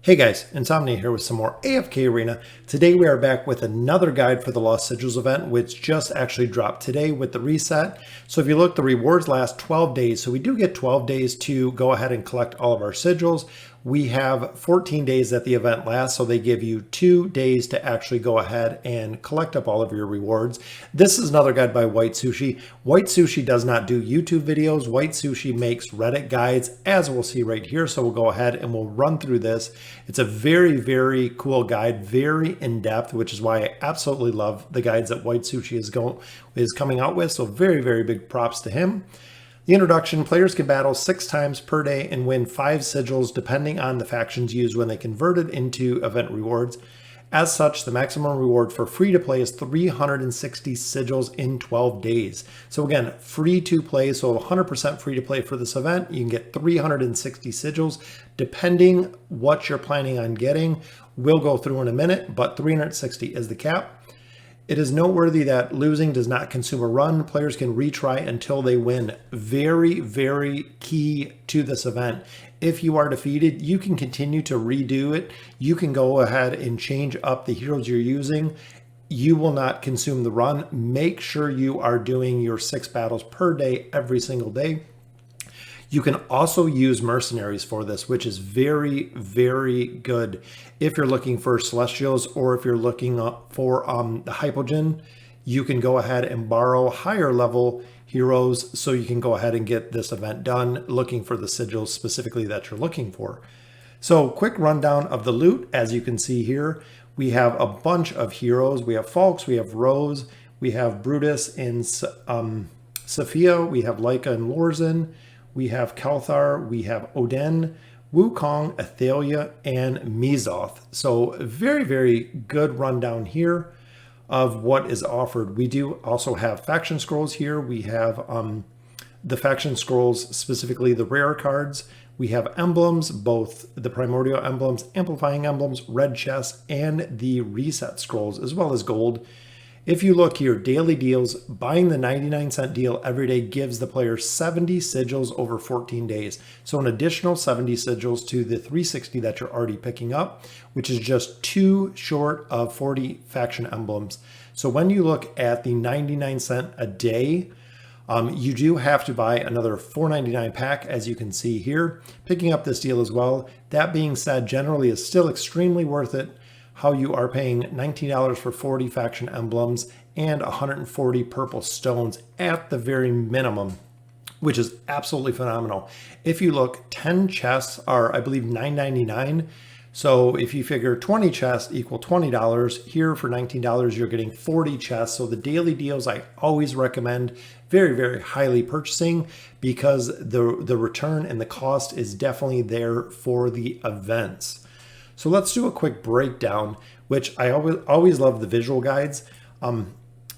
Hey guys, Insomnia here with some more AFK Arena. Today we are back with another guide for the Lost Sigils event, which just actually dropped today with the reset. So if you look, the rewards last 12 days. So we do get 12 days to go ahead and collect all of our sigils. We have 14 days that the event lasts, so they give you 2 days to actually go ahead and collect up all of your rewards. This is another guide by White Sushi. White Sushi does not do YouTube videos. White Sushi makes Reddit guides, as we'll see right here. So we'll go ahead and we'll run through this. It's a very, very cool guide, very in-depth, which is why I absolutely love the guides that White Sushi is coming out with. So very, very big props to him. The introduction: players can battle 6 times per day and win 5 sigils depending on the factions used when they converted into event rewards. As such, the maximum reward for free to play is 360 sigils in 12 days. So again, free to play, so 100% free to play for this event. You can get 360 sigils depending what you're planning on getting. We'll go through in a minute, but 360 is the cap. It is noteworthy that losing does not consume a run. Players can retry until they win. Very, very key to this event. If you are defeated, you can continue to redo it. You can go ahead and change up the heroes you're using. You will not consume the run. Make sure you are doing your 6 battles per day every single day. You can also use mercenaries for this, which is very, very good. If you're looking for celestials or if you're looking for the hypogen, you can go ahead and borrow higher level heroes so you can go ahead and get this event done, looking for the sigils specifically that you're looking for. So quick rundown of the loot. As you can see here, we have a bunch of heroes. We have Falks, we have Rose, we have Brutus and Sophia, we have Leica and Lorzen, we have Kalthar, we have Odin, Wukong, Athalia, and Mizoth. So very, very good rundown here of what is offered. We do also have faction scrolls here. We have the faction scrolls, specifically the rare cards. We have emblems, both the primordial emblems, amplifying emblems, red chests, and the reset scrolls, as well as gold. If you look here, daily deals, buying the 99-cent deal every day gives the player 70 sigils over 14 days. So an additional 70 sigils to the 360 that you're already picking up, which is just 2 short of 40 faction emblems. So when you look at the 99-cent a day, you do have to buy another $4.99 pack, as you can see here, picking up this deal as well. That being said, generally is still extremely worth it. How you are paying $19 for 40 faction emblems and 140 purple stones at the very minimum, which is absolutely phenomenal. If you look, 10 chests are, I believe, $9.99. So if you figure 20 chests equal $20, here for $19, you're getting 40 chests. So the daily deals I always recommend very, very highly purchasing, because the return and the cost is definitely there for the events. So let's do a quick breakdown, which I always love the visual guides,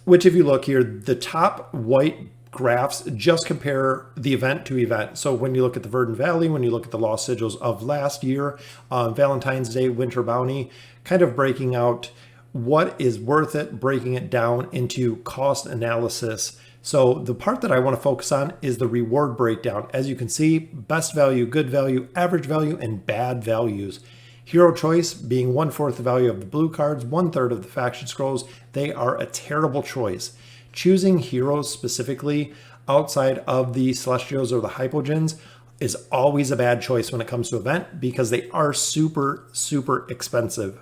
which if you look here, the top white graphs just compare the event to event. So when you look at the Verdant Valley, when you look at the Lost Sigils of last year, Valentine's Day, Winter Bounty, kind of breaking out what is worth it, breaking it down into cost analysis. So the part that I want to focus on is the reward breakdown. As you can see, best value, good value, average value, and bad values. Hero choice being 1/4 the value of the blue cards, 1/3 of the faction scrolls. They are a terrible choice. Choosing heroes specifically outside of the celestials or the hypogens is always a bad choice when it comes to event, because they are super, super expensive.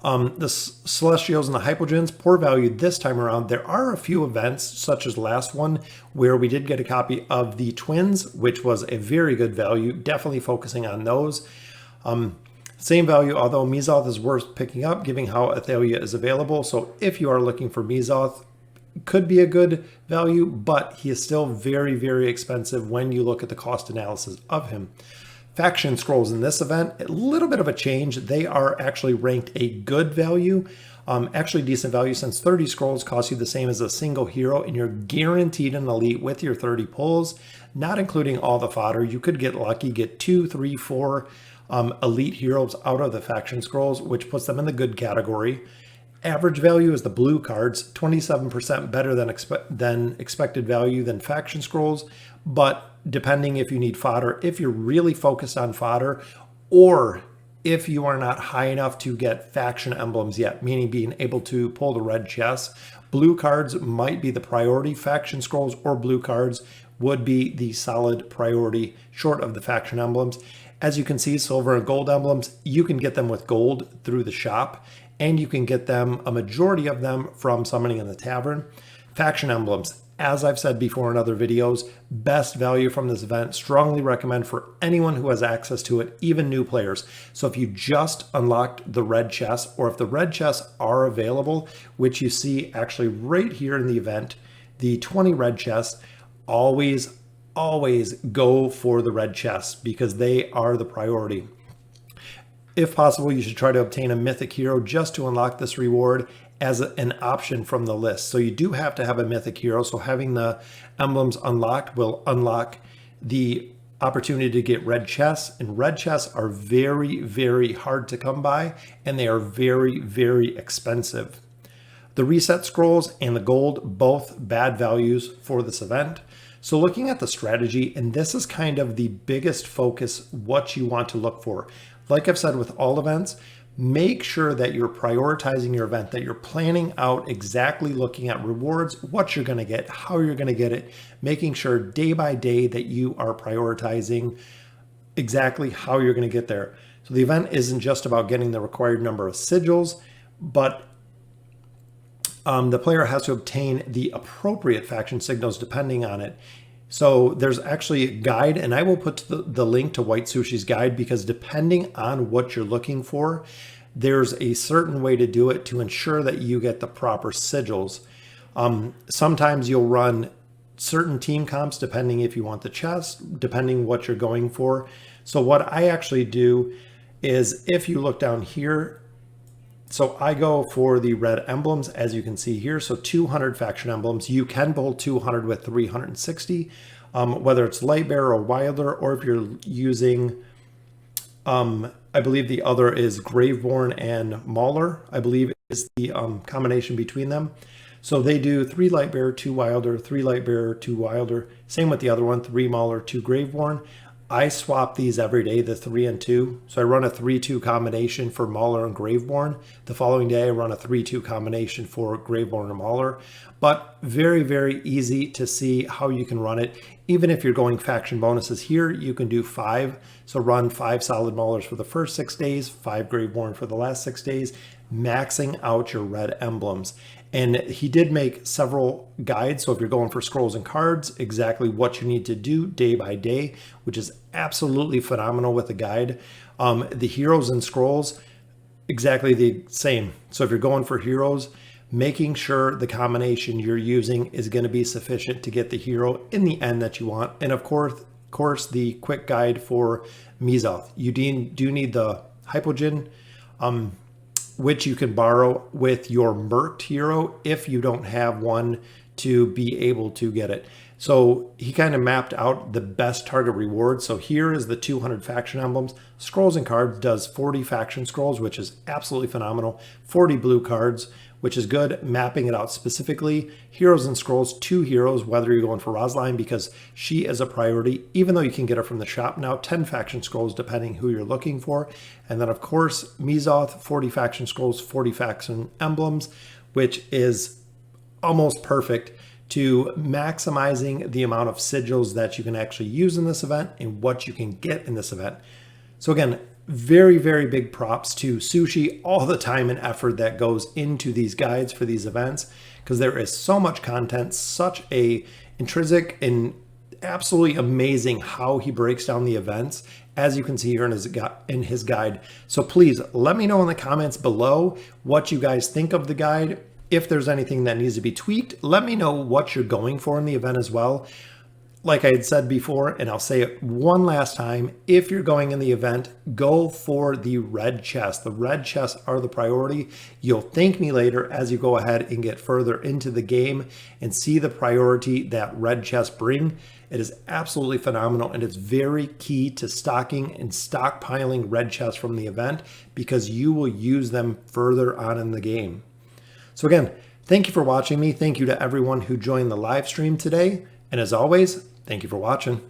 The celestials and the hypogens, poor value this time around. There are a few events, such as last one, where we did get a copy of the twins, which was a very good value, definitely focusing on those. Same value, although Mizoth is worth picking up, given how Athalia is available. So if you are looking for Mizoth, could be a good value, but he is still very, very expensive when you look at the cost analysis of him. Faction scrolls in this event, a little bit of a change. They are actually ranked a good value, actually decent value, since 30 scrolls cost you the same as a single hero, and you're guaranteed an elite with your 30 pulls, not including all the fodder. You could get lucky, get 2, 3, 4 elite heroes out of the faction scrolls, which puts them in the good category. Average value is the blue cards, 27% better than expected value than faction scrolls, but depending if you need fodder, if you're really focused on fodder, or if you are not high enough to get faction emblems yet, meaning being able to pull the red chest, blue cards might be the priority. Faction scrolls or blue cards would be the solid priority short of the faction emblems. As you can see, silver and gold emblems, you can get them with gold through the shop, and you can get them, a majority of them, from summoning in the tavern. Faction emblems, as I've said before in other videos, best value from this event. Strongly recommend for anyone who has access to it, even new players. So if you just unlocked the red chests, or if the red chests are available, which you see actually right here in the event, the 20 red chests, always go for the red chests because they are the priority. If possible, you should try to obtain a mythic hero just to unlock this reward as an option from the list. So you do have to have a mythic hero. So having the emblems unlocked will unlock the opportunity to get red chests, and red chests are very hard to come by, and they are very expensive. The reset scrolls and the gold, both bad values for this event. So looking at the strategy, and this is kind of the biggest focus, what you want to look for. Like I've said with all events, make sure that you're prioritizing your event, that you're planning out exactly looking at rewards, what you're going to get, how you're going to get it, making sure day by day that you are prioritizing exactly how you're going to get there. So the event isn't just about getting the required number of sigils, but the player has to obtain the appropriate faction signals depending on it. So there's actually a guide, and I will put the link to White Sushi's guide, because depending on what you're looking for, there's a certain way to do it to ensure that you get the proper sigils. Sometimes you'll run certain team comps depending if you want the chest, depending what you're going for. So what I actually do is, if you look down here, so I go for the red emblems, as you can see here. So 200 faction emblems. You can pull 200 with 360, whether it's Lightbearer or Wilder, or if you're using, I believe the other is Graveborn and Mauler, I believe is the combination between them. So they do 3 Lightbearer, 2 Wilder, 3 Lightbearer, 2 Wilder. Same with the other one, 3 Mauler, 2 Graveborn. I swap these every day, the 3 and 2. So I run a 3-2 combination for Mauler and Graveborn. The following day, I run a 3-2 combination for Graveborn and Mauler. But very easy to see how you can run it. Even if you're going faction bonuses here, you can do 5. So run 5 solid Maulers for the first 6 days, 5 Graveborn for the last 6 days, maxing out your red emblems. And he did make several guides. So if you're going for scrolls and cards, exactly what you need to do day by day, which is absolutely phenomenal with the guide. The heroes and scrolls, exactly the same. So if you're going for heroes, making sure the combination you're using is going to be sufficient to get the hero in the end that you want. And of course, the quick guide for Mizoth. You do need the Hypogean, which you can borrow with your Merked hero if you don't have one to be able to get it. So he kind of mapped out the best target reward. So here is the 200 faction emblems. Scrolls and cards does 40 faction scrolls, which is absolutely phenomenal. 40 blue cards, which is good, mapping it out specifically. Heroes and scrolls, 2 heroes, whether you're going for Rosline, because she is a priority, even though you can get her from the shop now. 10 faction scrolls, depending who you're looking for. And then, of course, Mizoth, 40 faction scrolls, 40 faction emblems, which is almost perfect to maximizing the amount of sigils that you can actually use in this event and what you can get in this event. So again, very big props to Sushi, all the time and effort that goes into these guides for these events, because there is so much content, such a intrinsic and absolutely amazing how he breaks down the events, as you can see here in his guide. So please let me know in the comments below what you guys think of the guide. If there's anything that needs to be tweaked, let me know what you're going for in the event as well. Like I had said before, and I'll say it one last time, if you're going in the event, go for the red chest. The red chests are the priority. You'll thank me later as you go ahead and get further into the game and see the priority that red chests bring. It is absolutely phenomenal, and it's very key to stocking and stockpiling red chests from the event, because you will use them further on in the game. So again, thank you for watching me. Thank you to everyone who joined the live stream today. And as always, thank you for watching.